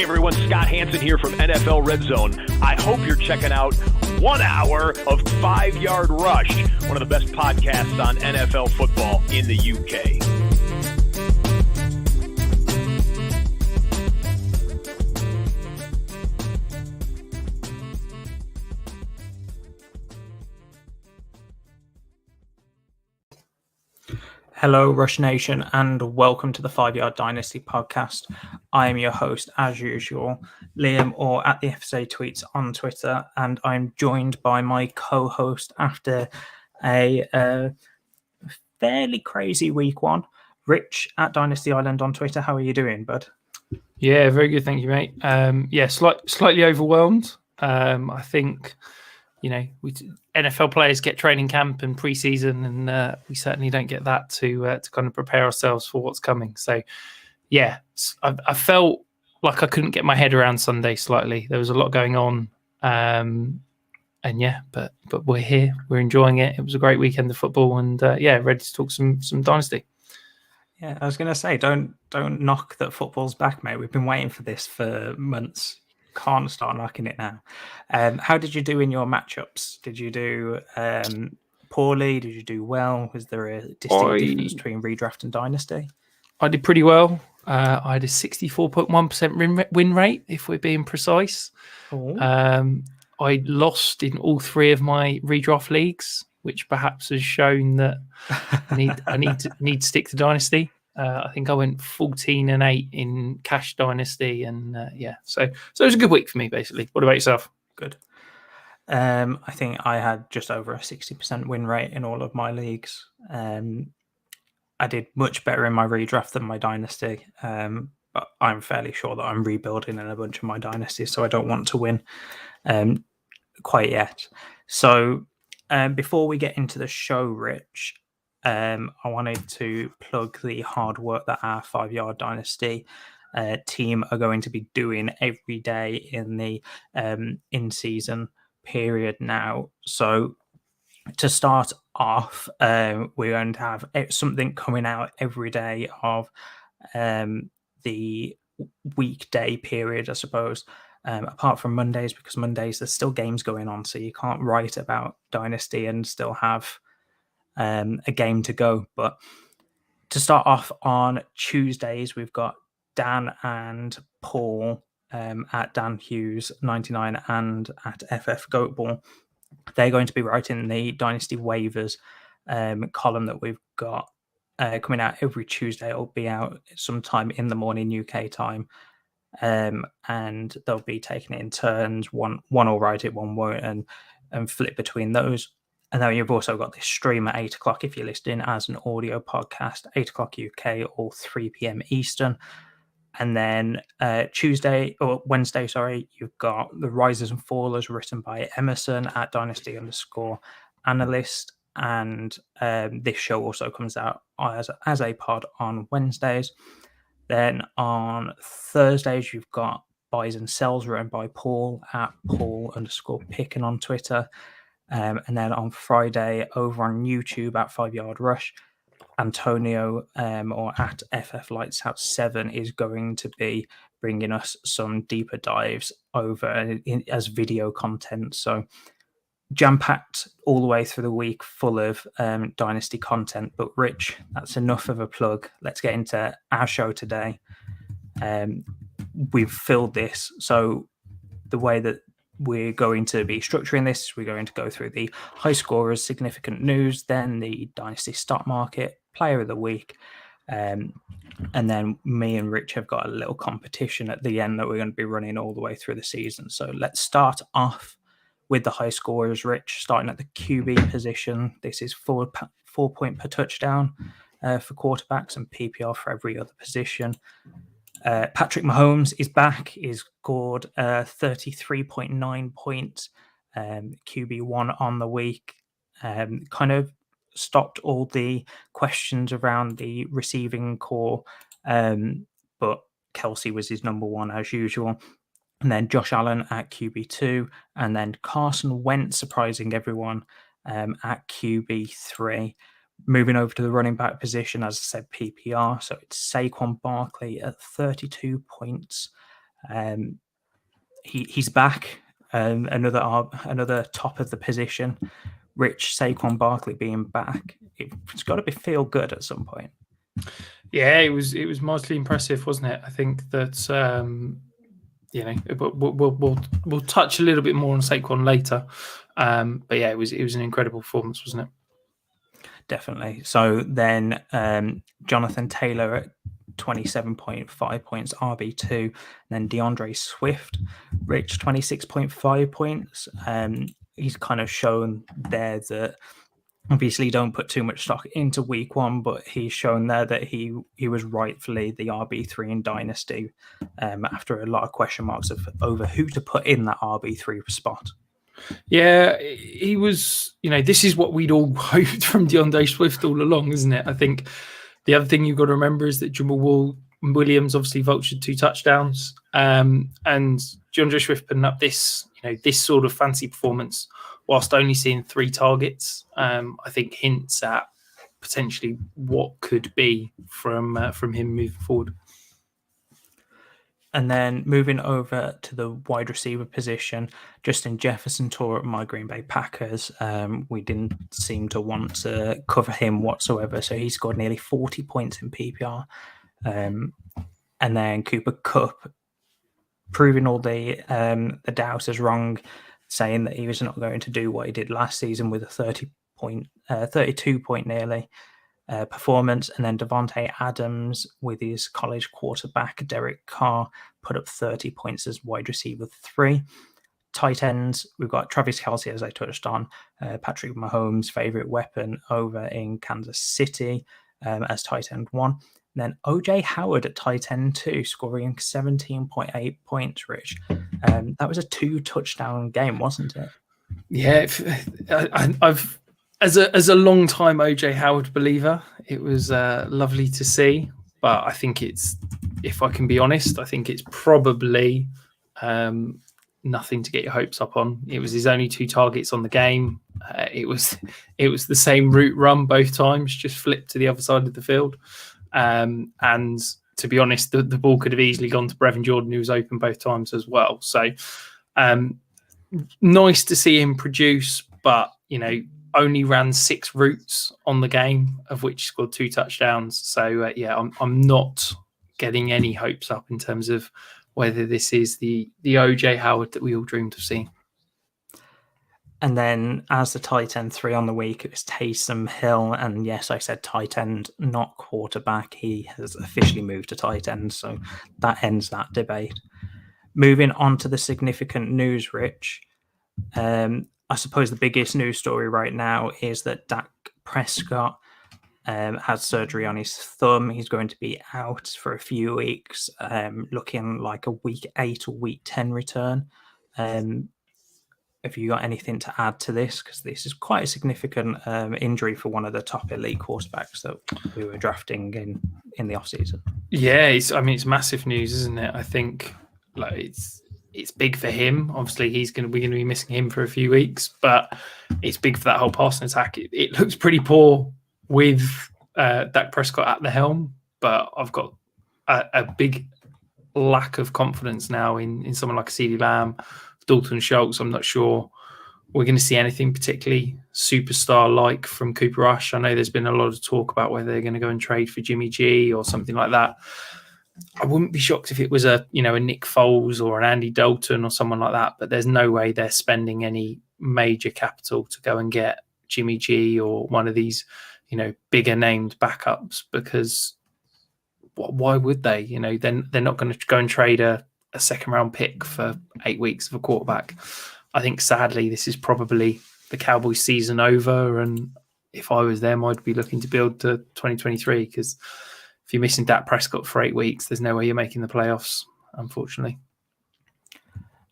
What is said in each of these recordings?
Hey everyone, Scott Hansen here from NFL Red Zone. I hope you're checking out 1 hour of 5 Yard Rush, one of the best podcasts on NFL football in the UK. Hello, Rush Nation, and welcome to the 5 Yard Dynasty podcast. I am your host, as usual, Liam, or at the FSA Tweets on Twitter, and I'm joined by my co-host after a fairly crazy week one, Rich at Dynasty Island on Twitter. How are you doing, bud? Yeah, very good, thank you, mate. Slightly overwhelmed. I think, NFL players get training camp and preseason, and we certainly don't get that to kind of prepare ourselves for what's coming. So, yeah, I felt like I couldn't get my head around Sunday slightly. There was a lot going on, but we're here, we're enjoying it. It was a great weekend of football, and ready to talk some Dynasty. Yeah, I was going to say, don't knock that football's back, mate. We've been waiting for this for months. Can't start knocking it now. How did you do in your matchups? Did you do poorly? Did you do well? Was there a distinct difference between redraft and dynasty? I did pretty well. I had a 64.1% win rate, if we're being precise. I lost in all three of my redraft leagues, which perhaps has shown that I need to stick to dynasty. I think I went 14-8 in cash dynasty, and so it was a good week for me, basically. What about yourself? Good. I think I had just over a 60% win rate in all of my leagues. I did much better in my redraft than my dynasty, but I'm fairly sure that I'm rebuilding in a bunch of my dynasties, so I don't want to win quite yet. So before we get into the show, Rich, I wanted to plug the hard work that our 5 Yard Dynasty team are going to be doing every day in the in-season period now. So to start off, we're going to have something coming out every day of the weekday period, I suppose, apart from Mondays, because Mondays there's still games going on, so you can't write about Dynasty and still have a game to go. But to start off on Tuesdays, we've got Dan and Paul at Dan Hughes 99 and at FF Goatball. They're going to be writing the Dynasty waivers column that we've got coming out every Tuesday. It'll be out sometime in the morning UK time, and they'll be taking it in turns. One will write it, one won't, and flip between those. And then you've also got this stream at 8 o'clock if you're listening as an audio podcast, 8 o'clock UK or 3 p.m. Eastern. And then Wednesday, you've got the Risers and Fallers written by Emerson at Dynasty_analyst. And this show also comes out as a pod on Wednesdays. Then on Thursdays, you've got Buys and Sells written by Paul at Paul_picking on Twitter. And then on Friday, over on YouTube at 5 Yard Rush, Antonio or at FF Lights Out 7 is going to be bringing us some deeper dives over as video content. So jam-packed all the way through the week, full of Dynasty content. But Rich, that's enough of a plug. Let's get into our show today. We've filled this. So the way that we're going to be structuring this, we're going to go through the high scorers, significant news, then the Dynasty stock market, player of the week, and then me and Rich have got a little competition at the end that we're going to be running all the way through the season. So let's start off with the high scorers, Rich, starting at the QB position. This is 4 point per touchdown for quarterbacks and PPR for every other position. Patrick Mahomes is back. He's scored 33.9 points, QB1 on the week. Kind of stopped all the questions around the receiving core, but Kelsey was his number one as usual. And then Josh Allen at QB2, and then Carson Wentz surprising everyone at QB3. Moving over to the running back position, as I said, PPR. So it's Saquon Barkley at 32 points He's back. Another top of the position. Rich, Saquon Barkley being back, it's got to feel good at some point. Yeah, it was mightily impressive, wasn't it? I think that we'll touch a little bit more on Saquon later, but yeah, it was an incredible performance, wasn't it? Definitely. So then Jonathan Taylor at 27.5 points, RB2, and then DeAndre Swift, Rich 26.5 points. He's kind of shown there that obviously don't put too much stock into week one, but he's shown there that he was rightfully the RB3 in Dynasty after a lot of question marks over who to put in that RB3 spot. Yeah, he was, this is what we'd all hoped from DeAndre Swift all along, isn't it? I think the other thing you've got to remember is that Jamal Williams obviously vultured 2 touchdowns, and DeAndre Swift putting up this sort of fancy performance whilst only seeing 3 targets, I think hints at potentially what could be from him moving forward. And then moving over to the wide receiver position, Justin Jefferson tore up my Green Bay Packers. We didn't seem to want to cover him whatsoever, so he scored nearly 40 points in PPR. And then Cooper Kupp proving all the doubters wrong, saying that he was not going to do what he did last season with a 32 point nearly performance. And then Devontae Adams with his college quarterback Derek Carr put up 30 points as wide receiver 3. Tight ends, we've got Travis Kelce, as I touched on, Patrick Mahomes' favorite weapon over in Kansas City as tight end 1. And then OJ Howard at tight end 2, scoring 17.8 points, Rich. That was a 2-touchdown game, wasn't it? Yeah, I've as a long time OJ Howard believer, it was lovely to see. But I think if I can be honest, I think it's probably nothing to get your hopes up on. It was his only 2 targets on the game. It was the same route run both times, just flipped to the other side of the field. And to be honest, the ball could have easily gone to Brevin Jordan, who was open both times as well. So nice to see him produce, but only ran 6 routes on the game, of which scored 2 touchdowns. So I'm not getting any hopes up in terms of whether this is the OJ Howard that we all dreamed of seeing. And then as the tight end 3 on the week, it was Taysom Hill. And yes, I said tight end, not quarterback. He has officially moved to tight end. So that ends that debate. Moving on to the significant news, Rich. I suppose the biggest news story right now is that Dak Prescott had surgery on his thumb. He's going to be out for a few weeks, looking like a week 8 or week 10 return. Have you got anything to add to this? Because this is quite a significant injury for one of the top elite quarterbacks that we were drafting in the offseason. Yeah, it's massive news, isn't it? I think it's big for him. Obviously, we're going to be missing him for a few weeks, but it's big for that whole passing attack. It looks pretty poor with Dak Prescott at the helm, but I've got a big lack of confidence now in someone like CeeDee Lamb, Dalton Schultz. I'm not sure we're going to see anything particularly superstar-like from Cooper Rush. I know there's been a lot of talk about whether they're going to go and trade for Jimmy G or something like that. I wouldn't be shocked if it was a Nick Foles or an Andy Dalton or someone like that, but there's no way they're spending any major capital to go and get Jimmy G or one of these, bigger named backups, because why would they? They're not going to go and trade a second round pick for 8 weeks of a quarterback. I think sadly this is probably the Cowboys season over, and if I was them, I'd be looking to build to 2023, because if you're missing Dak Prescott for 8 weeks, there's no way you're making the playoffs, unfortunately.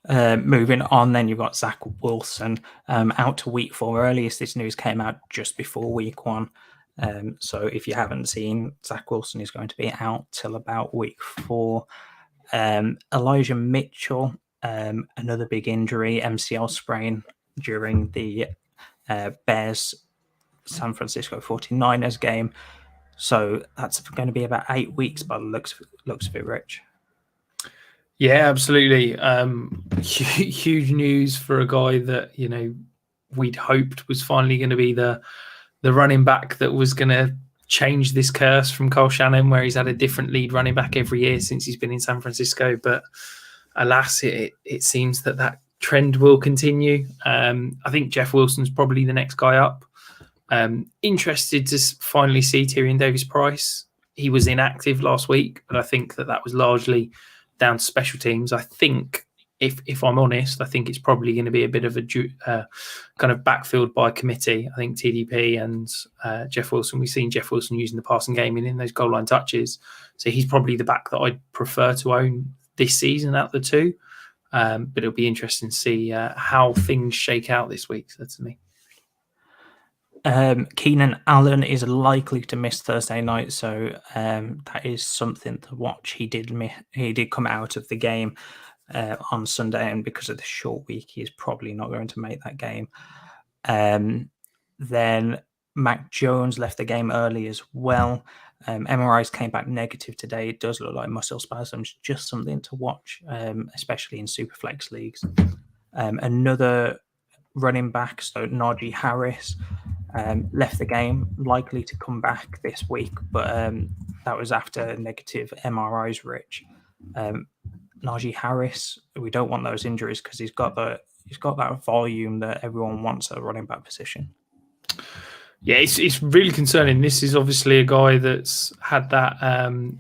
Moving on, then you've got Zach Wilson out to week 4. Earliest this news came out just before week 1. So if you haven't seen, Zach Wilson is going to be out till about week 4. Elijah Mitchell, another big injury, MCL sprain during the Bears San Francisco 49ers game. So that's going to be about 8 weeks by the looks of it, Rich. Yeah, absolutely. Huge news for a guy that, we'd hoped was finally going to be the running back that was going to change this curse from Kyle Shannon, where he's had a different lead running back every year since he's been in San Francisco. But alas, it seems that trend will continue. I think Jeff Wilson's probably the next guy up. Interested to finally see Tyrion Davis-Price. He was inactive last week, but I think that was largely down to special teams. I think, if I'm honest, I think it's probably going to be a bit of a kind of backfilled by committee. I think TDP and Jeff Wilson, we've seen Jeff Wilson using the passing game and in those goal line touches. So he's probably the back that I'd prefer to own this season out of the two. But it'll be interesting to see how things shake out this week, so to me. Keenan Allen is likely to miss Thursday night, so that is something to watch. He did come out of the game on Sunday, and because of the short week, he is probably not going to make that game. Then Mac Jones left the game early as well. MRIs came back negative today. It does look like muscle spasms, just something to watch, especially in Superflex leagues. Another running back, so Najee Harris, left the game, likely to come back this week, but that was after negative MRIs, Rich. Najee Harris, we don't want those injuries because he's got that volume that everyone wants at a running back position. Yeah, it's really concerning. This is obviously a guy that's had that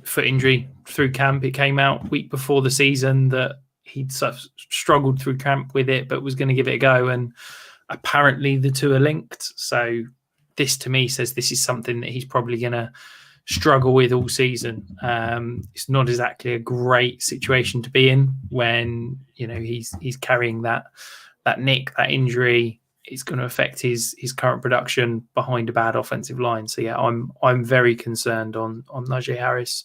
foot injury through camp. It came out week before the season that he'd sort of struggled through camp with it, but was going to give it a go. And apparently the two are linked. So this to me says this is something that he's probably going to struggle with all season. It's not exactly a great situation to be in when, he's carrying that nick, that injury. It's going to affect his current production behind a bad offensive line. So yeah, I'm very concerned on Najee Harris.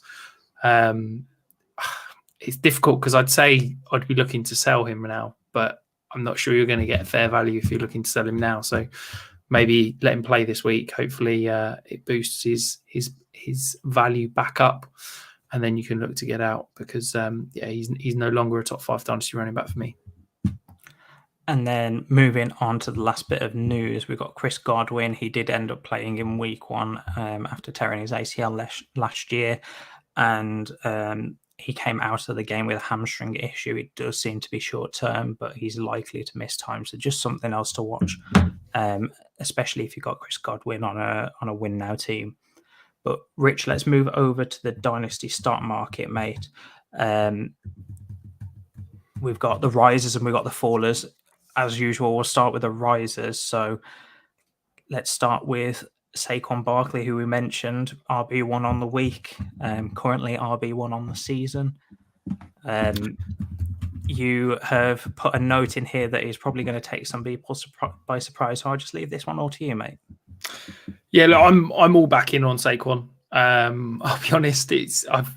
It's difficult because I'd say I'd be looking to sell him now, but I'm not sure you're going to get a fair value if you're looking to sell him now. So maybe let him play this week. Hopefully it boosts his value back up, and then you can look to get out because he's no longer a top 5 dynasty running back for me. And then moving on to the last bit of news, we've got Chris Godwin. He did end up playing in week 1 after tearing his ACL last year, and he came out of the game with a hamstring issue. It does seem to be short term, but he's likely to miss time. So just something else to watch, especially if you've got Chris Godwin on a win now team. But Rich, let's move over to the Dynasty stock market, mate. We've got the risers and we've got the fallers. As usual, we'll start with the risers. So let's start with Saquon Barkley, who we mentioned, RB1 on the week, currently RB1 on the season. You have put a note in here that he's probably going to take some people by surprise. So I'll just leave this one all to you, mate. Yeah, look, I'm all back in on Saquon. I'll be honest,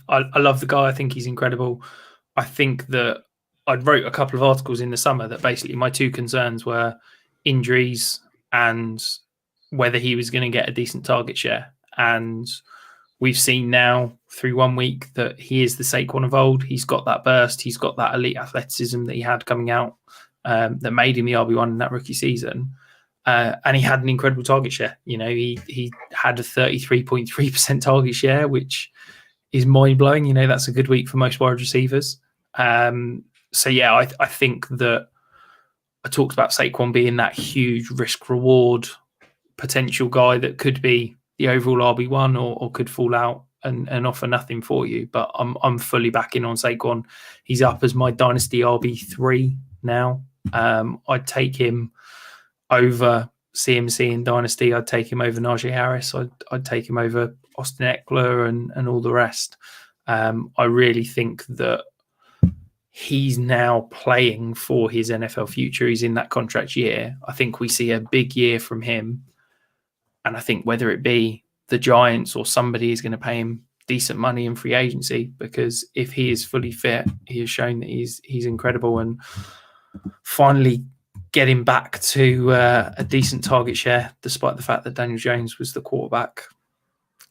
I love the guy. I think he's incredible. I think that I wrote a couple of articles in the summer that basically my two concerns were injuries and whether he was going to get a decent target share. And we've seen now through 1 week that he is the Saquon of old. He's got that burst. He's got that elite athleticism that he had coming out that made him the RB1 in that rookie season. And he had an incredible target share. He had a 33.3% target share, which is mind-blowing. That's a good week for most wide receivers. So, yeah, I think that I talked about Saquon being that huge risk-reward potential guy that could be the overall RB1 or could fall out and offer nothing for you. But I'm fully backing on Saquon. He's up as my Dynasty RB3 now. I'd take him over CMC in Dynasty. I'd take him over Najee Harris. I'd take him over Austin Eckler and all the rest. I really think that he's now playing for his NFL future. He's in that contract year. I think we see a big year from him. And I think whether it be the Giants or somebody is going to pay him decent money in free agency, because if he is fully fit, he has shown that he's incredible, and finally getting back to a decent target share, despite the fact that Daniel Jones was the quarterback.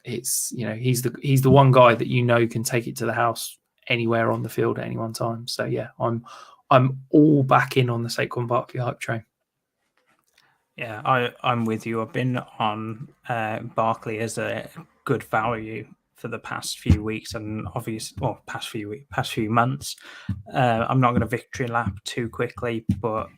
It's, he's the one guy that can take it to the house anywhere on the field at any one time. So yeah, I'm all back in on the Saquon Barkley hype train. Yeah, I'm with you. I've been on Barkley as a good value for the past few weeks, and past few months. I'm not going to victory lap too quickly, but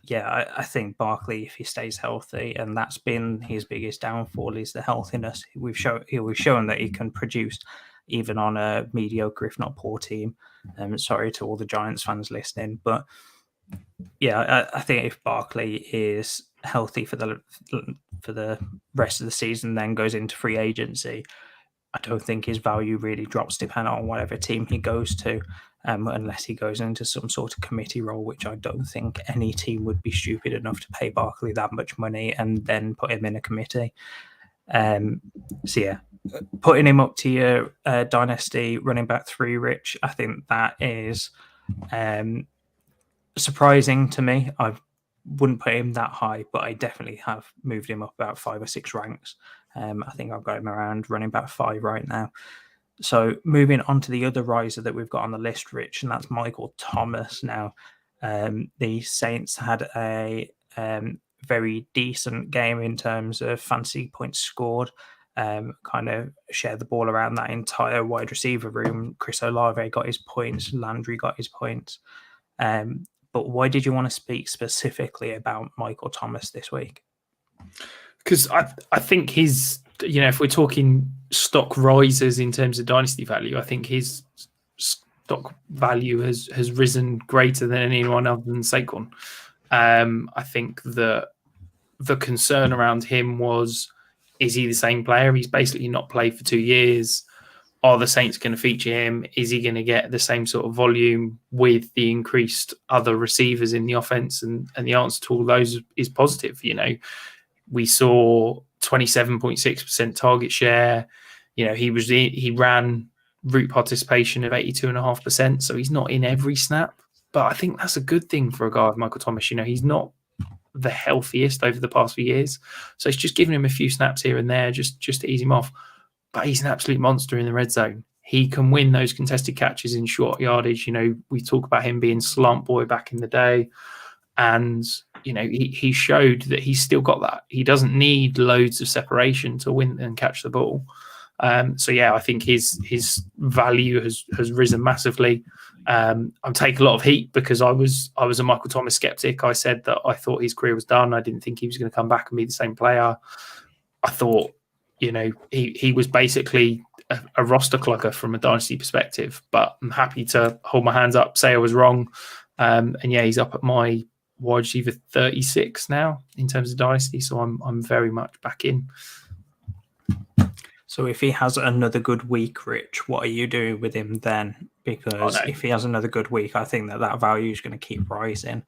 yeah, I think Barkley, if he stays healthy, and that's been his biggest downfall, is the healthiness. We've shown that he can produce even on a mediocre, if not poor team. Sorry to all the Giants fans listening, but yeah, I think if Barkley is healthy for the rest of the season, then goes into free agency, I don't think his value really drops depending on whatever team he goes to, unless he goes into some sort of committee role, which I don't think any team would be stupid enough to pay Barkley that much money and then put him in a committee. So yeah, putting him up to your Dynasty running back 3, Rich, I think that is surprising to me. I wouldn't put him that high, but I definitely have moved him up about 5 or 6 ranks. I think I've got him around running back 5 right now. So moving on to the other riser that we've got on the list, Rich, and that's Michael Thomas. Now, the Saints had a very decent game in terms of fantasy points scored. Kind of shared the ball around that entire wide receiver room. Chris Olave got his points. Landry got his points. But why did you want to speak specifically about Michael Thomas this week? Because I think his, if we're talking stock rises in terms of dynasty value, I think his stock value has risen greater than anyone other than Saquon. I think that the concern around him was, is he the same player? He's basically not played for 2 years. Are the Saints going to feature him? Is he going to get the same sort of volume with the increased other receivers in the offense? And the answer to all those is positive. We saw 27.6% target share. He ran route participation of 82.5%. So he's not in every snap. But I think that's a good thing for a guy like Michael Thomas. He's not the healthiest over the past few years. So it's just giving him a few snaps here and there just to ease him off. But he's an absolute monster in the red zone. He can win those contested catches in short yardage. We talk about him being slant boy back in the day. And, he showed that he's still got that. He doesn't need loads of separation to win and catch the ball. So, yeah, I think his value has risen massively. I'm taking a lot of heat because I was a Michael Thomas skeptic. I said that I thought his career was done. I didn't think he was going to come back and be the same player. I thought, he was basically a roster clogger from a dynasty perspective, but I'm happy to hold my hands up, say I was wrong. And yeah, he's up at my wide receiver 36 now in terms of dynasty. So I'm very much back in. So if he has another good week, Rich, what are you doing with him then? Because if he has another good week, I think that value is going to keep rising.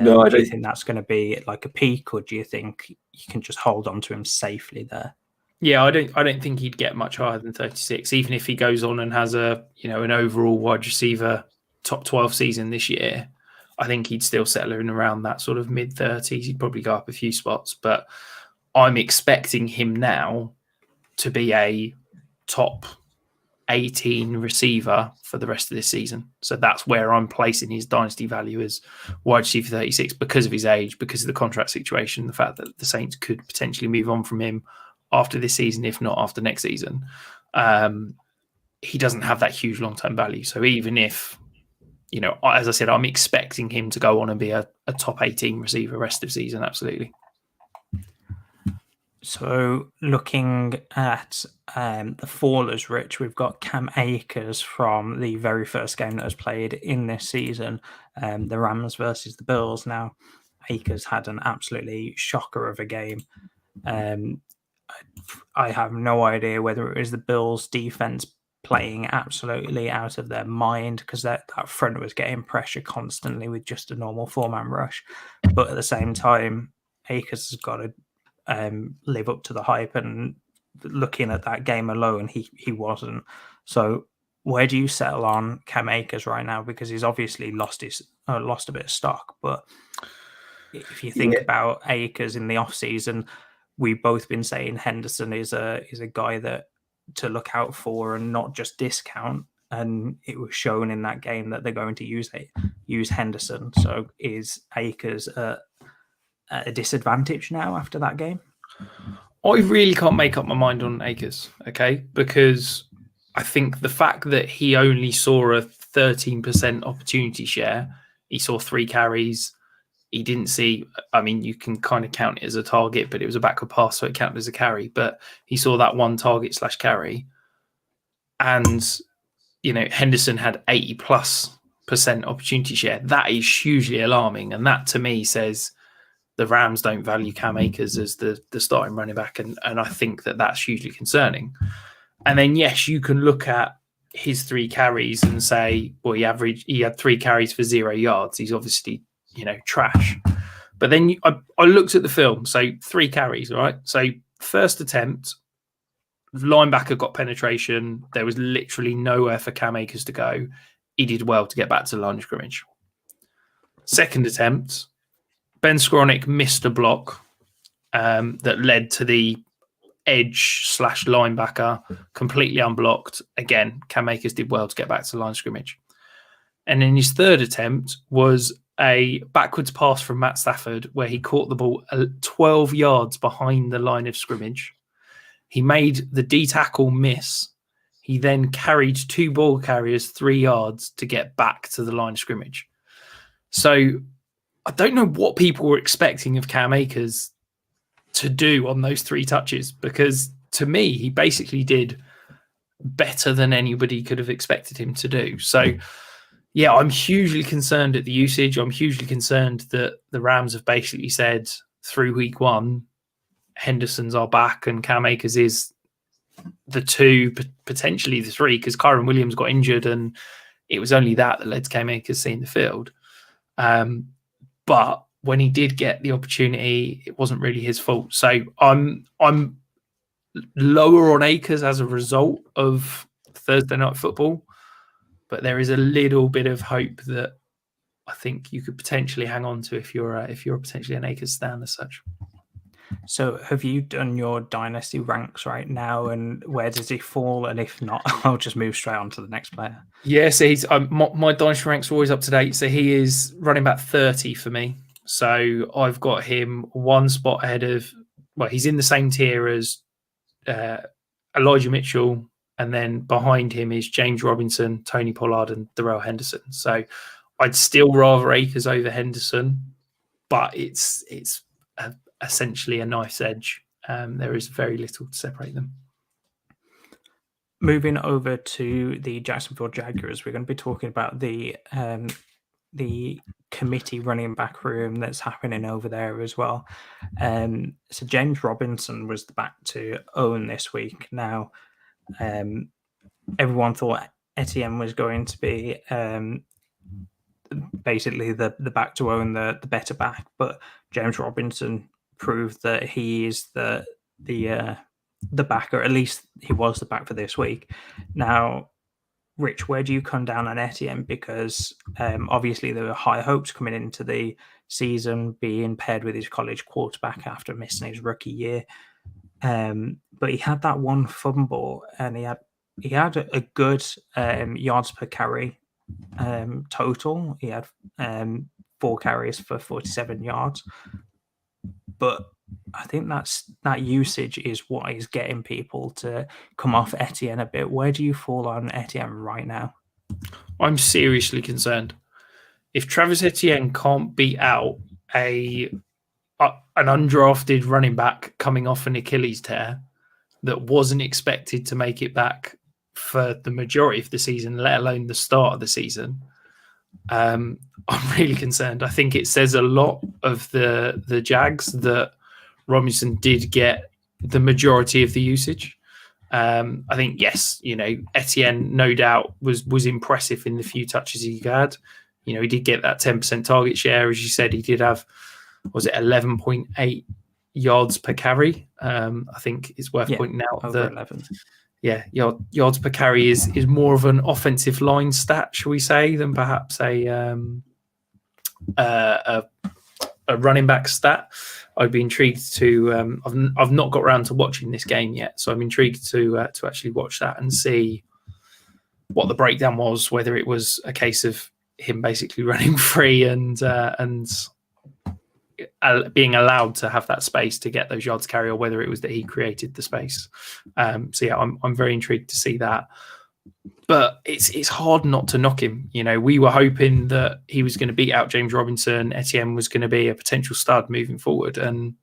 No, I do you think that's going to be like a peak, or do you think you can just hold on to him safely there? Yeah, I don't think he'd get much higher than 36, even if he goes on and has an overall wide receiver top 12 season this year. I think he'd still settle in around that sort of mid 30s. He'd probably go up a few spots, but I'm expecting him now to be a top 18 receiver for the rest of this season. So that's where I'm placing his dynasty value as wide receiver 36 because of his age, because of the contract situation, the fact that the Saints could potentially move on from him after this season, if not after next season. He doesn't have that huge long-term value. So even if, as I said, I'm expecting him to go on and be a top 18 receiver rest of season, absolutely. So looking at the fallers, Rich, we've got Cam Akers from the very first game that was played in this season, the Rams versus the Bills. Now, Akers had an absolutely shocker of a game. I have no idea whether it was the Bills' defense playing absolutely out of their mind, because that front was getting pressure constantly with just a normal 4-man rush. But at the same time, Akers has got to live up to the hype, and looking at that game alone, he wasn't. So where do you settle on Cam Akers right now? Because he's obviously lost a bit of stock. But if you think about Akers in the offseason, we've both been saying Henderson is a guy that to look out for and not just discount. and it was shown in that game that they're going to use Henderson. So is Akers at a disadvantage now after that game? I really can't make up my mind on Akers, okay? Because I think the fact that he only saw a 13% opportunity share, he saw 3 carries, he didn't see, I mean, you can kind of count it as a target, but it was a backward pass, so it counted as a carry. But he saw that 1 target / carry. And, Henderson had 80+% opportunity share. That is hugely alarming. And that to me says the Rams don't value Cam Akers as the starting running back. And I think that's hugely concerning. And then, yes, you can look at his 3 carries and say, well, he had 3 carries for 0 yards. He's obviously, trash. But then I looked at the film. So 3 carries, right? So first attempt, linebacker got penetration. There was literally nowhere for Cam Akers to go. He did well to get back to the line of scrimmage. Second attempt, Ben Skowronek missed a block that led to the edge / linebacker completely unblocked. Again, Cam Akers did well to get back to the line of scrimmage. And then his third attempt was a backwards pass from Matt Stafford where he caught the ball 12 yards behind the line of scrimmage. He made the D tackle miss. He then carried 2 ball carriers 3 yards to get back to the line of scrimmage. So I don't know what people were expecting of Cam Akers to do on those 3 touches, because to me, he basically did better than anybody could have expected him to do. So, yeah, I'm hugely concerned at the usage. I'm hugely concerned that the Rams have basically said through week 1, Henderson's our back and Cam Akers is the 2, potentially the 3, because Kyron Williams got injured and it was only that led to Cam Akers seeing the field. But when he did get the opportunity, it wasn't really his fault. So I'm lower on Akers as a result of Thursday Night Football, but there is a little bit of hope that I think you could potentially hang on to if you're potentially an Akers stan as such. So have you done your Dynasty ranks right now, and where does he fall? And if not, I'll just move straight on to the next player. Yeah, so he's my Dynasty ranks are always up to date. So he is running back 30 for me. So I've got him 1 spot ahead of, well, he's in the same tier as Elijah Mitchell, and then behind him is James Robinson, Tony Pollard, and Darrell Henderson. So I'd still rather Akers over Henderson, but it's essentially a knife's edge. There is very little to separate them. Moving over to the Jacksonville Jaguars, we're going to be talking about the committee running back room that's happening over there as well. So James Robinson was the back to own this week. Now, everyone thought Etienne was going to be basically the back to own, the better back, but James Robinson proved that he is the back, or at least he was the back for this week. Now, Rich, where do you come down on Etienne? Because obviously there were high hopes coming into the season, being paired with his college quarterback after missing his rookie year. But he had that 1 fumble, and he had a good yards per carry total. He had 4 carries for 47 yards. But I think that usage is what is getting people to come off Etienne a bit. Where do you fall on Etienne right now? I'm seriously concerned. If Travis Etienne can't beat out an undrafted running back coming off an Achilles tear that wasn't expected to make it back for the majority of the season, let alone the start of the season, I'm really concerned. I think it says a lot of the Jags that Robinson did get the majority of the usage. I think, yes, Etienne, no doubt, was impressive in the few touches he had. He did get that 10% target share. As you said, he did have, was it 11.8 yards per carry? I think it's worth pointing out over that 11. Yeah, yards per carry is more of an offensive line stat, shall we say, than perhaps a running back stat. I'd be intrigued to. I've not got around to watching this game yet, so I'm intrigued to actually watch that and see what the breakdown was, whether it was a case of him basically running free and being allowed to have that space to get those yards carry, or whether it was that he created the space. So yeah, I'm very intrigued to see that. But it's hard not to knock him. You know, we were hoping that he was going to beat out James Robinson. Etienne was going to be a potential stud moving forward, and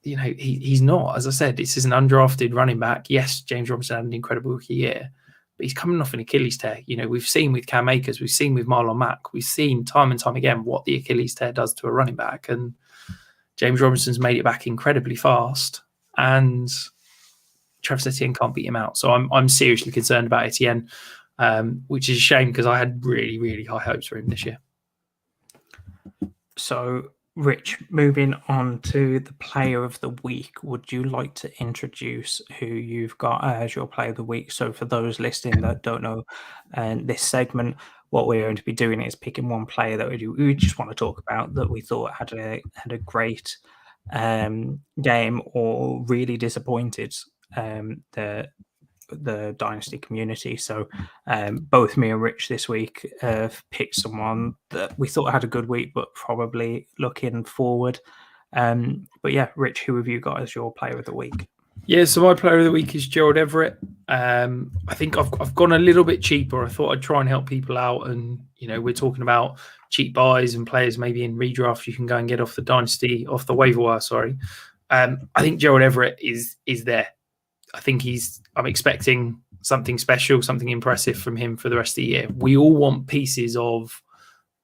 you know, he's not. As I said, this is an undrafted running back. Yes, James Robinson had an incredible rookie year, but he's coming off an Achilles tear. You know, we've seen with Cam Akers, we've seen with Marlon Mack, we've seen time and time again what the Achilles tear does to a running back. And James Robinson's made it back incredibly fast, and Travis Etienne can't beat him out. So I'm seriously concerned about Etienne, which is a shame because I had really, really high hopes for him this year. So, Rich, moving on to the player of the week, would you like to introduce who you've got as your player of the week? So for those listening that don't know this segment, what we're going to be doing is picking one player that we just want to talk about that we thought had a great game or really disappointed the Dynasty community. So both me and Rich this week have picked someone that we thought had a good week, but probably looking forward. But yeah, Rich, who have you got as your player of the week? Yeah, so my player of the week is Gerald Everett. I think I've gone a little bit cheaper. I thought I'd try and help people out, and you know, we're talking about cheap buys and players maybe in redraft you can go and get off the waiver wire. Sorry, I think Gerald Everett is there. I think I'm expecting something special, something impressive from him for the rest of the year. We all want pieces of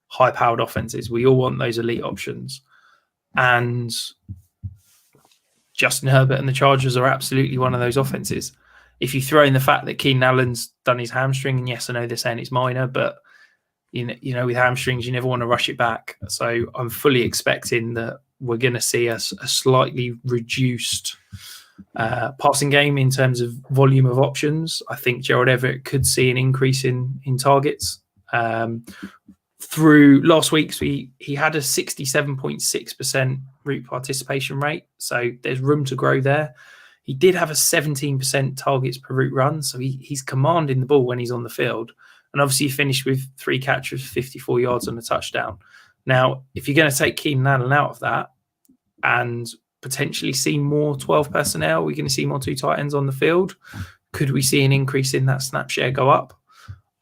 high-powered offenses. We all want those elite options. And Justin Herbert and the Chargers are absolutely one of those offenses. If you throw in the fact that Keenan Allen's done his hamstring, and yes, I know they're saying it's minor, but you know, with hamstrings, you never want to rush it back. So I'm fully expecting that we're going to see a slightly reduced passing game in terms of volume of options. I think Gerald Everett could see an increase in targets. Through last week's, he had a 67.6% route participation rate, so there's room to grow there. He did have a 17% targets per route run, so he's commanding the ball when he's on the field. And obviously he finished with 3 catches, 54 yards and a touchdown. Now, if you're going to take Keenan Allen out of that and potentially see more 12 personnel, we're going to see more 2 tight ends on the field. Could we see an increase in that snap share go up?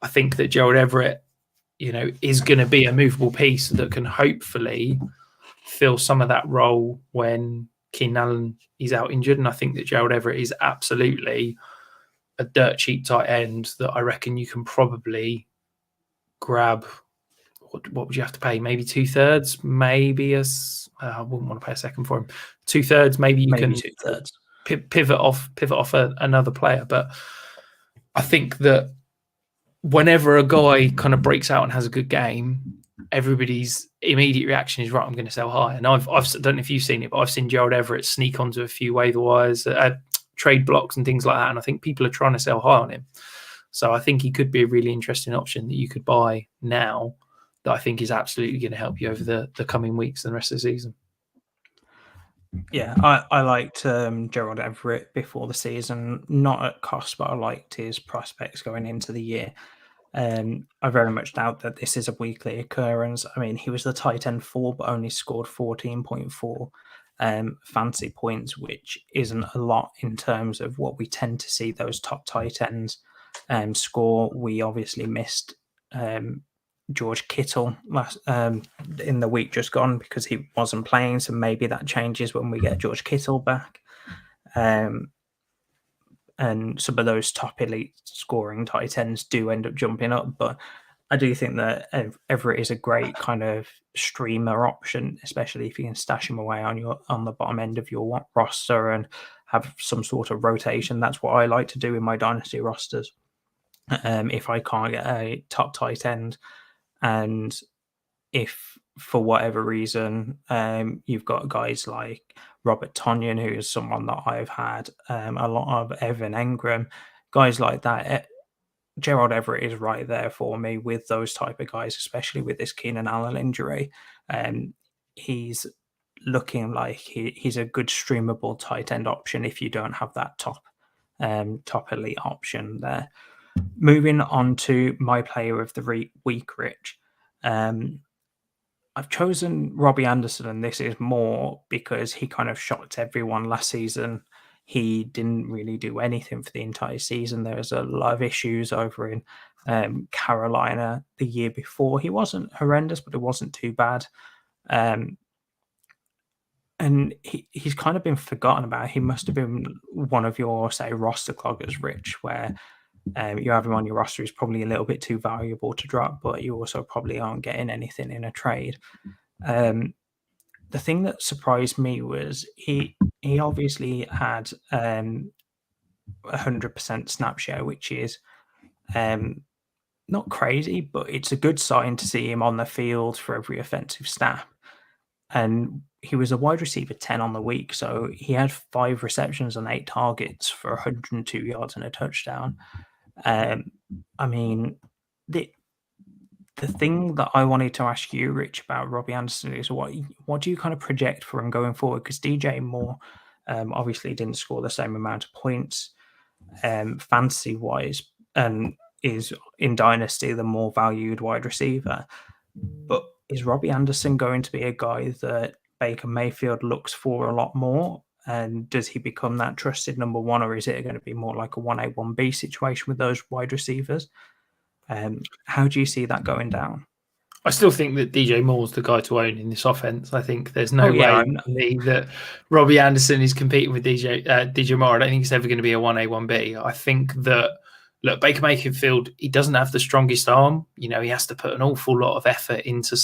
I think that Gerald Everett, you know, is going to be a movable piece that can hopefully fill some of that role when Keenan Allen is out injured. And I think that Gerald Everett is absolutely a dirt cheap tight end that I reckon you can probably grab. What would you have to pay? Maybe 2/3, maybe I wouldn't want to pay a second for him. 2/3, maybe you can 2/3 pivot off another player. But I think that whenever a guy kind of breaks out and has a good game, everybody's immediate reaction is, right, I'm going to sell high. And I don't know if you've seen it, but I've seen Gerald Everett sneak onto a few waiver wires, trade blocks and things like that. And I think people are trying to sell high on him. So I think he could be a really interesting option that you could buy now that I think is absolutely going to help you over the coming weeks and the rest of the season. Yeah, I liked Gerald Everett before the season, not at cost, but I liked his prospects going into the year. I very much doubt that this is a weekly occurrence. I mean, he was the tight end 4, but only scored 14.4 fantasy points, which isn't a lot in terms of what we tend to see those top tight ends score. We obviously missed George Kittle in the week just gone because he wasn't playing, so maybe that changes when we get George Kittle back. And some of those top elite scoring tight ends do end up jumping up, but I do think that Everett is a great kind of streamer option, especially if you can stash him away on the bottom end of your roster and have some sort of rotation. That's what I like to do in my dynasty rosters. If I can't get a top tight end, and if for whatever reason you've got guys like Robert Tonyan, who is someone that I've had a lot of, Evan Engram, guys like that, Gerald Everett is right there for me with those type of guys, especially with this Keenan Allen injury. He's looking like he's a good streamable tight end option if you don't have that top elite option there. moving on to my player of the week, Rich. I've chosen Robbie Anderson, and this is more because he kind of shocked everyone last season. He didn't really do anything for the entire season. There was a lot of issues over in Carolina the year before. He wasn't horrendous, but it wasn't too bad. And he's kind of been forgotten about. He must have been one of your, say, roster cloggers, Rich, where you have him on your roster. He's probably a little bit too valuable to drop, but you also probably aren't getting anything in a trade. The thing that surprised me was he obviously had 100% snap share, which is not crazy, but it's a good sign to see him on the field for every offensive snap. And he was a wide receiver 10 on the week, so he had 5 receptions and 8 targets for 102 yards and a touchdown. I mean, the thing that I wanted to ask you, Rich, about Robbie Anderson is what do you kind of project for him going forward? Because DJ Moore obviously didn't score the same amount of points fantasy-wise, and is in Dynasty the more valued wide receiver. But is Robbie Anderson going to be a guy that Baker Mayfield looks for a lot more? And does he become that trusted number one, or is it going to be more like a 1A, 1B situation with those wide receivers? How do you see that going down? I still think that DJ Moore's the guy to own in this offense. I think there's no way that Robbie Anderson is competing with DJ Moore. I don't think it's ever going to be a 1A, 1B. I think that, look, Baker Mayfield, he doesn't have the strongest arm. You know, he has to put an awful lot of effort into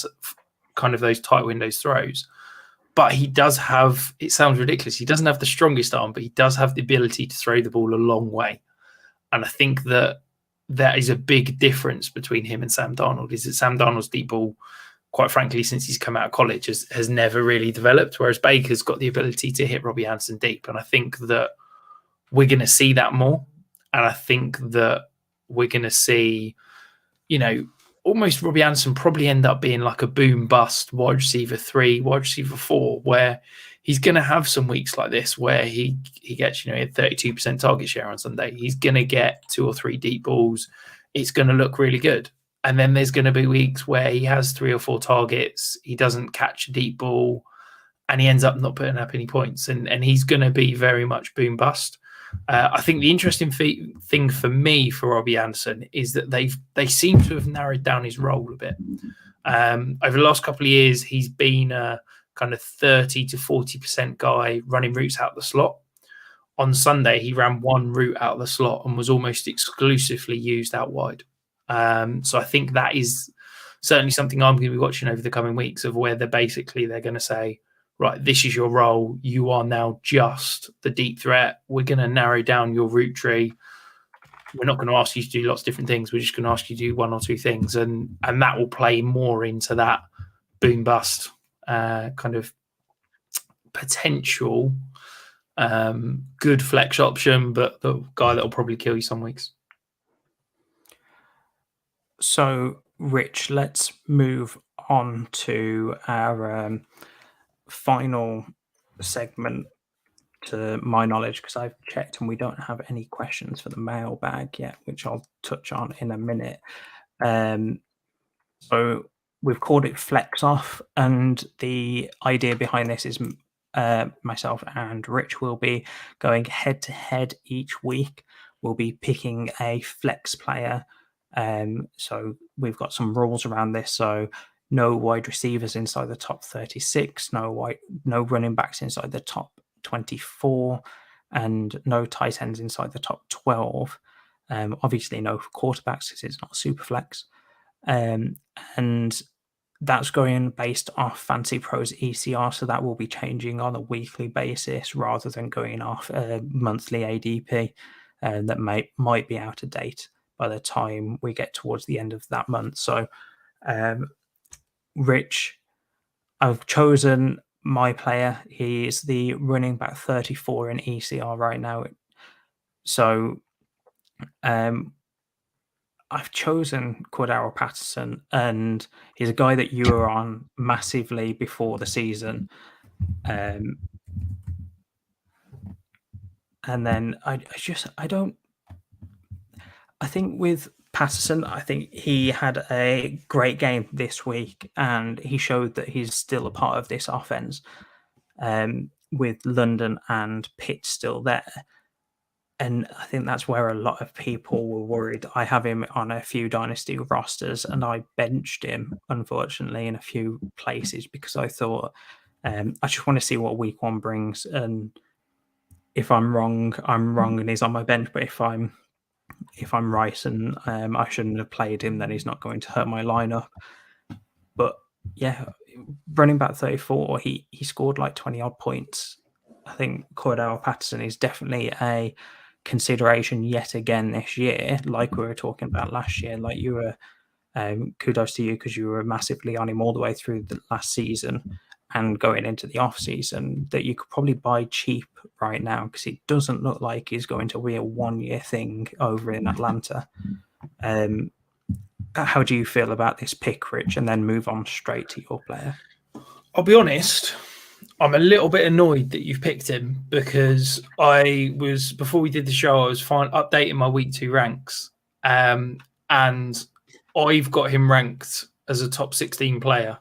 kind of those tight windows throws. But he does have, it sounds ridiculous, he doesn't have the strongest arm, but he does have the ability to throw the ball a long way. And I think that is a big difference between him and Sam Darnold, is that Sam Darnold's deep ball, quite frankly, since he's come out of college, has never really developed, whereas Baker's got the ability to hit Robbie Anderson deep. And I think that we're going to see that more. And I think that we're going to see, you know, almost Robbie Anderson probably end up being like a boom bust wide receiver 3, wide receiver 4, where he's going to have some weeks like this where he gets, you know, a 32% target share on Sunday. He's going to get 2 or 3 deep balls. It's going to look really good. And then there's going to be weeks where he has 3 or 4 targets. He doesn't catch a deep ball and he ends up not putting up any points. And he's going to be very much boom bust. I think the interesting thing for me for Robbie Anderson is that they seem to have narrowed down his role a bit. Over the last couple of years, he's been a kind of 30 to 40% guy running routes out the slot. On Sunday, he ran 1 route out the slot and was almost exclusively used out wide. So I think that is certainly something I'm going to be watching over the coming weeks, of where they're going to say, right, this is your role. You are now just the deep threat. We're going to narrow down your route tree. We're not going to ask you to do lots of different things. We're just going to ask you to do 1 or 2 things. And that will play more into that boom bust kind of potential good flex option, but the guy that will probably kill you some weeks. So, Rich, let's move on to our final segment, to my knowledge, because I've checked and we don't have any questions for the mailbag yet, which I'll touch on in a minute. So we've called it Flex Off, and the idea behind this is myself and Rich will be going head to head each week. We'll be picking a flex player. So we've got some rules around this. So no wide receivers inside the top 36, no running backs inside the top 24, and no tight ends inside the top 12. Obviously no quarterbacks because it's not super flex. And that's going based off Fantasy Pros ECR, so that will be changing on a weekly basis rather than going off a monthly ADP that might be out of date by the time we get towards the end of that month. So Rich, I've chosen my player. He is the running back 34 in ECR right now. So I've chosen Cordero Patterson, and he's a guy that you were on massively before the season. And then I I think with Patterson, I think he had a great game this week, and he showed that he's still a part of this offense. With London and Pitt still there. And I think that's where a lot of people were worried. I have him on a few Dynasty rosters, and I benched him, unfortunately, in a few places because I thought I just want to see what week one brings. And if I'm wrong, I'm wrong, and he's on my bench. But if I'm right and I shouldn't have played him, then he's not going to hurt my lineup. But yeah, running back 34, he scored like 20 odd points. I think Cordell Patterson is definitely a consideration yet again this year, like we were talking about last year. Like you were, kudos to you because you were massively on him all the way through the last season and going into the off season, that you could probably buy cheap right now because it doesn't look like he's going to be a 1 year thing over in Atlanta. How do you feel about this pick, Rich? And then move on straight to your player. I'll be honest, I'm a little bit annoyed that you've picked him because before we did the show, I was updating my week 2 ranks. And I've got him ranked as a top 16 player.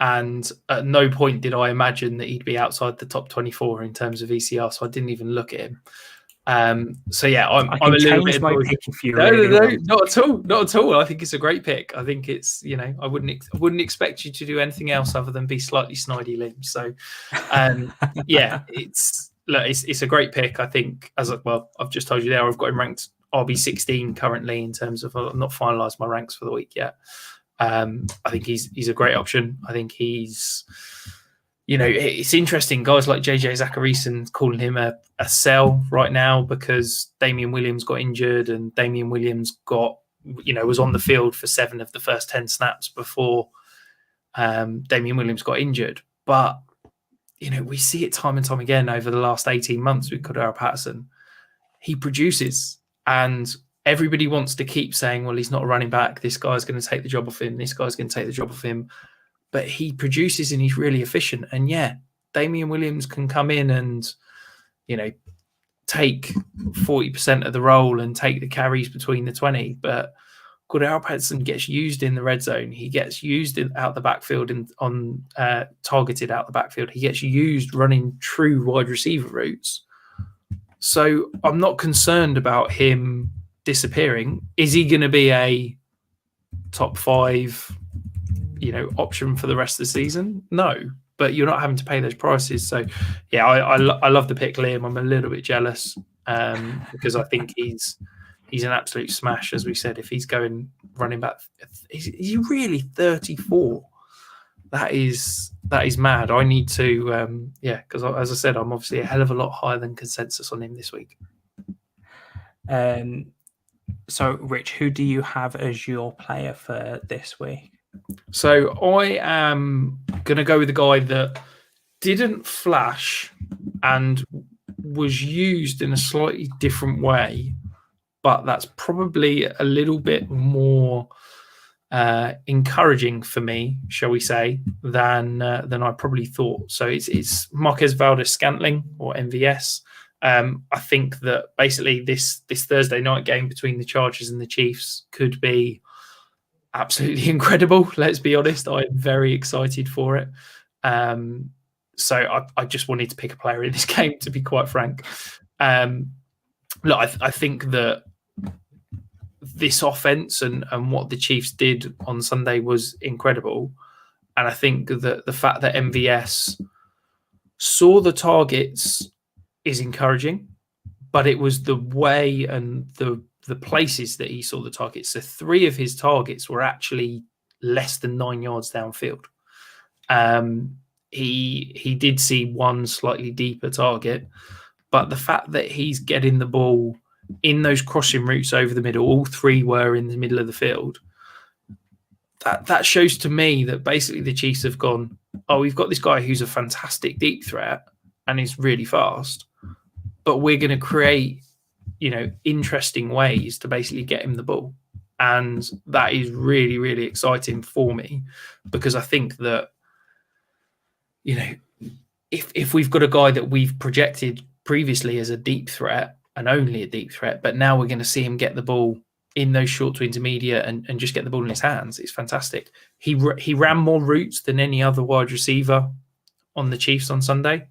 And at no point did I imagine that he'd be outside the top 24 in terms of ECR. So I didn't even look at him. So yeah, I'm a little bit annoyed. No, not at all. I think it's a great pick. I think it's, I wouldn't expect you to do anything else other than be slightly snidey limbs. So, yeah, it's a great pick. I think I've just told you there, I've got him ranked RB16 currently in terms of I've not finalised my ranks for the week yet. I think he's a great option. I think he's. It's interesting. Guys like JJ Zachariason calling him a sell right now because Damian Williams got injured and Damian Williams was on the field for 7 of the first 10 snaps before Damian Williams got injured. But, we see it time and time again over the last 18 months with Cordell Patterson. He produces, and everybody wants to keep saying, well, he's not a running back. This guy's going to take the job off him. This guy's going to take the job off him. But he produces and he's really efficient. And yeah, Damian Williams can come in and, take 40% of the role and take the carries between the 20. But Cordell Patterson gets used in the red zone. He gets used out the backfield and targeted out the backfield. He gets used running true wide receiver routes. So I'm not concerned about him disappearing. Is he going to be a top 5? Option for the rest of the season? No, but you're not having to pay those prices. So, yeah, I love the pick, Liam. I'm a little bit jealous because I think he's an absolute smash, as we said. If he's going running back, is he really 34? That is mad. I need to, because as I said, I'm obviously a hell of a lot higher than consensus on him this week. So, Rich, who do you have as your player for this week? So I am going to go with the guy that didn't flash and was used in a slightly different way, but that's probably a little bit more encouraging for me, shall we say, than I probably thought. So it's Marquez Valdes-Scantling, or MVS. I think that basically this Thursday night game between the Chargers and the Chiefs could be absolutely incredible. Let's be honest. I'm very excited for it. So I just wanted to pick a player in this game, to be quite frank. Look, I think that this offense and what the Chiefs did on Sunday was incredible. And I think that the fact that MVS saw the targets is encouraging, but it was the way and the places that he saw the targets. So 3 of his targets were actually less than 9 yards downfield. He did see one slightly deeper target, but the fact that he's getting the ball in those crossing routes over the middle, all 3 were in the middle of the field. That shows to me that basically the Chiefs have gone, we've got this guy who's a fantastic deep threat and is really fast, but we're going to create interesting ways to basically get him the ball. And that is really, really exciting for me, because I think that, if we've got a guy that we've projected previously as a deep threat and only a deep threat, but now we're going to see him get the ball in those short to intermediate and just get the ball in his hands. It's fantastic. He ran more routes than any other wide receiver on the Chiefs on Sunday.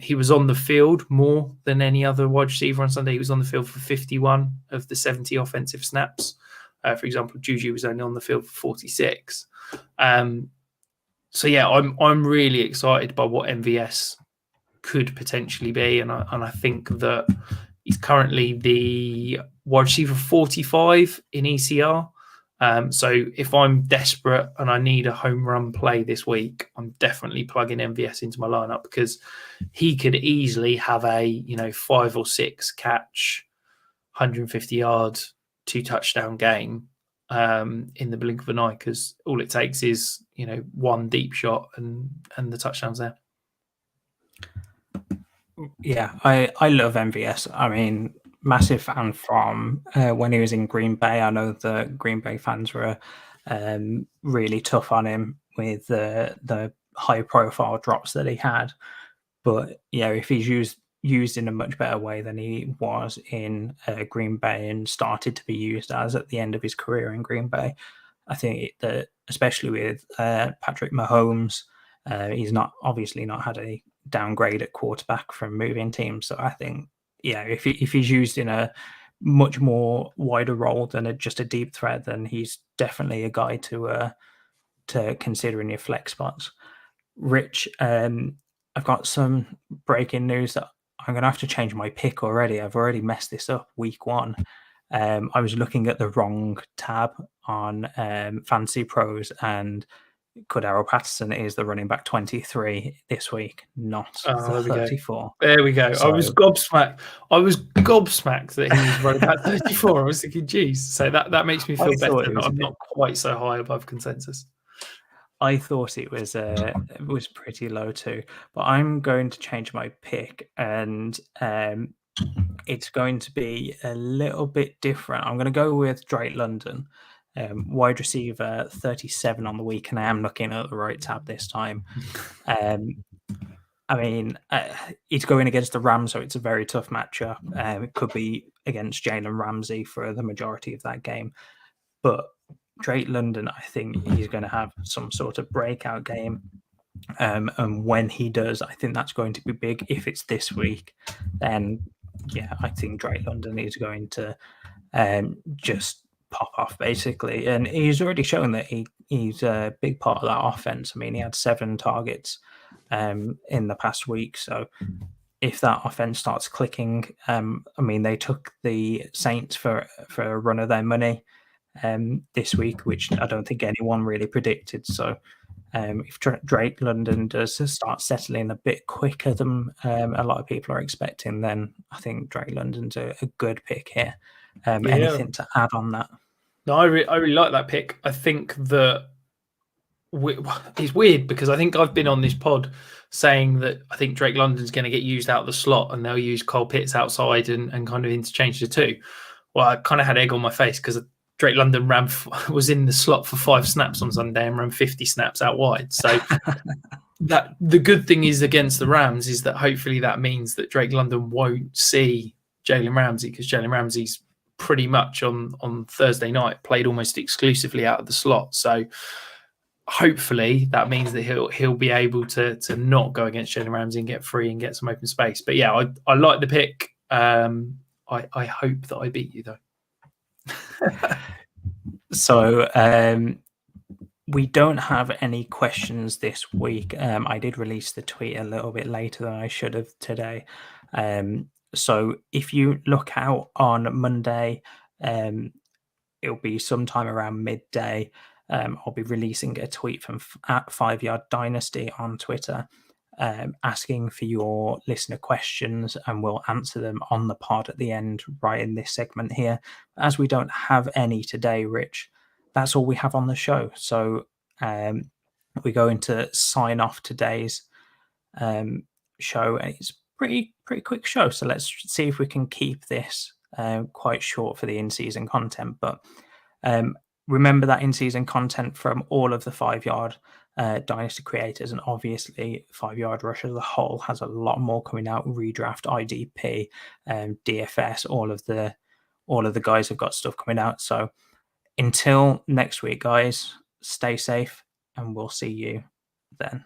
He was on the field more than any other wide receiver on Sunday. He was on the field for 51 of the 70 offensive snaps. For example, Juju was only on the field for 46. So yeah, I'm really excited by what MVS could potentially be, and I think that he's currently the wide receiver 45 in ECR. So if I'm desperate and I need a home run play this week, I'm definitely plugging MVS into my lineup, because he could easily have a 5 or 6 catch, 150 yards, 2 touchdown game in the blink of an eye, because all it takes is one deep shot and the touchdown's there. Yeah, I love MVS. I mean, massive fan from when he was in Green Bay. I know the Green Bay fans were really tough on him with the high profile drops that he had. But yeah, if he's used in a much better way than he was in Green Bay and started to be used as at the end of his career in Green Bay, I think that especially with Patrick Mahomes, he's obviously not had a downgrade at quarterback from moving teams. So I think, yeah, if he's used in a much more wider role than just a deep threat, then he's definitely a guy to consider in your flex spots. Rich, I've got some breaking news that I'm going to have to change my pick already. I've already messed this up week 1. I was looking at the wrong tab on Fantasy Pros, and Cordero Patterson is the running back 23 this week, not the 34. There we go. So, I was gobsmacked. That he was running back 34. I was thinking, geez. So that makes me feel better that I'm not quite so high above consensus. I thought it was pretty low too, but I'm going to change my pick, and it's going to be a little bit different. I'm going to go with Drake London, wide receiver 37 on the week, and I am looking at the right tab this time. I mean, it's going against the Rams, so it's a very tough matchup. It could be against Jalen Ramsey for the majority of that game, but Drake London, I think he's going to have some sort of breakout game. And when he does, I think that's going to be big. If it's this week, then yeah, I think Drake London is going to just pop off basically. And he's already shown that he's a big part of that offense. I mean, he had 7 targets in the past week. So if that offense starts clicking, I mean, they took the Saints for a run of their money this week, which I don't think anyone really predicted. So if Drake London does start settling a bit quicker than a lot of people are expecting, then I think Drake London's a good pick here. Anything to add on that? No, I really like that pick. I think that it's weird because I think I've been on this pod saying that I think Drake London's going to get used out of the slot and they'll use Cole Pitts outside and kind of interchange the two. Well, I kind of had egg on my face because Drake London was in the slot for 5 snaps on Sunday and ran 50 snaps out wide. So that the good thing is against the Rams is that hopefully that means that Drake London won't see Jalen Ramsey, because Jalen Ramsey's pretty much on Thursday night played almost exclusively out of the slot. So hopefully that means that he'll be able to not go against Jalen Ramsey and get free and get some open space. But yeah, I like the pick. I hope that I beat you though. So we don't have any questions this week. I did release the tweet a little bit later than I should have today. So if you look out on Monday, it'll be sometime around midday. I'll be releasing a tweet from at 5 Yard Dynasty on Twitter, asking for your listener questions, and we'll answer them on the pod at the end, right in this segment here. As we don't have any today, Rich, that's all we have on the show. So we're going to sign off today's show, and it's pretty quick show. So let's see if we can keep this quite short for the in-season content. But remember that in-season content from all of the 5 Yard Dynasty creators, and obviously 5 Yard Rush as a whole has a lot more coming out. Redraft, IDP, DFS, all of the all of the guys have got stuff coming out. So until next week, guys, stay safe, and we'll see you then.